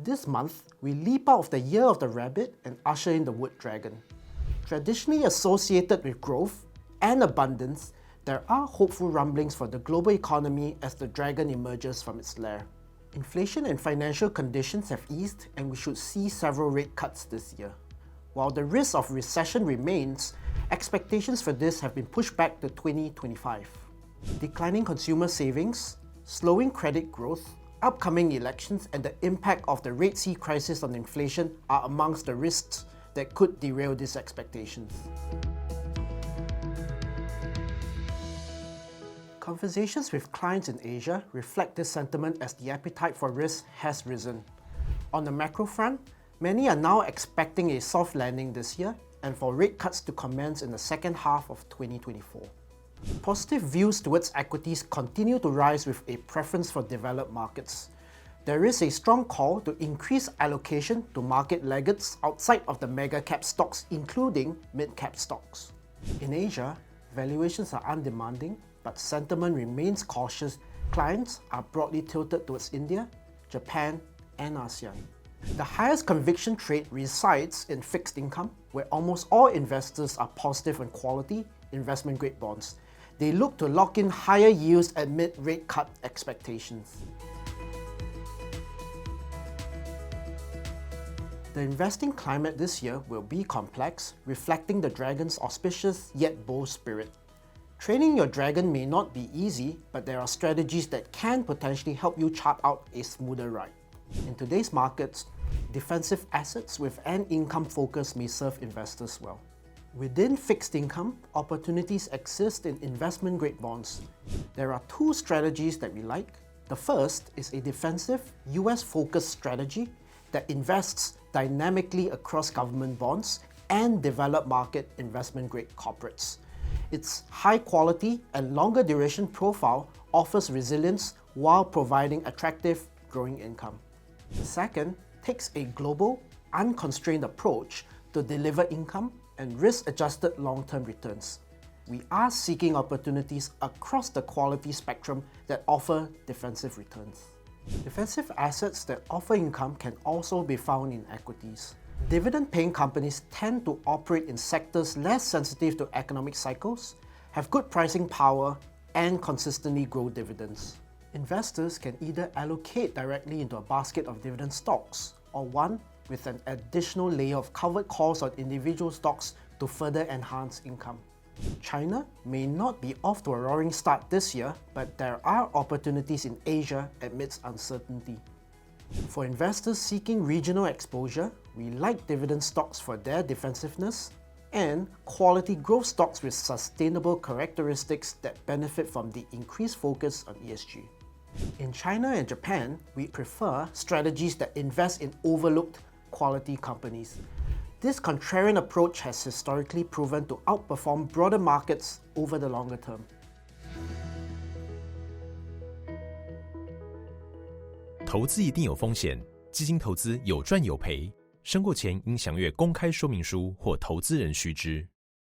This month, we leap out of the year of the rabbit and usher in the wood dragon. Traditionally associated with growth and abundance, there are hopeful rumblings for the global economy as the dragon emerges from its lair. Inflation and financial conditions have eased, and we should see several rate cuts this year. While the risk of recession remains, expectations for this have been pushed back to 2025. Declining consumer savings, slowing credit growth, upcoming elections, and the impact of the Red Sea crisis on inflation are amongst the risks that could derail these expectations. Conversations with clients in Asia reflect this sentiment as the appetite for risk has risen. On the macro front, many are now expecting a soft landing this year and for rate cuts to commence in the second half of 2024. Positive views towards equities continue to rise with a preference for developed markets. There is a strong call to increase allocation to market laggards outside of the mega-cap stocks, including mid-cap stocks. In Asia, valuations are undemanding, but sentiment remains cautious. Clients are broadly tilted towards India, Japan, and ASEAN. The highest conviction trade resides in fixed income, where almost all investors are positive on quality investment-grade bonds. They look to lock in higher yields amid rate cut expectations. The investing climate this year will be complex, reflecting the dragon's auspicious yet bold spirit. Training your dragon may not be easy, but there are strategies that can potentially help you chart out a smoother ride. In today's markets, defensive assets with an income focus may serve investors well. Within fixed income, opportunities exist in investment-grade bonds. There are two strategies that we like. The first is a defensive, US-focused strategy that invests dynamically across government bonds and developed market investment-grade corporates. Its high quality and longer duration profile offers resilience while providing attractive growing income. The second takes a global, unconstrained approach to deliver income and risk-adjusted long-term returns. We are seeking opportunities across the quality spectrum that offer defensive returns. Defensive assets that offer income can also be found in equities. Dividend-paying companies tend to operate in sectors less sensitive to economic cycles, have good pricing power, and consistently grow dividends. Investors can either allocate directly into a basket of dividend stocks or one with an additional layer of covered calls on individual stocks to further enhance income. China may not be off to a roaring start this year, but there are opportunities in Asia amidst uncertainty. For investors seeking regional exposure, we like dividend stocks for their defensiveness and quality growth stocks with sustainable characteristics that benefit from the increased focus on ESG. In China and Japan, we prefer strategies that invest in overlooked quality companies. This contrarian approach has historically proven to outperform broader markets over the longer term. 投资一定有风险，基金投资有赚有赔，申购前应详阅公开说明书或投资人须知。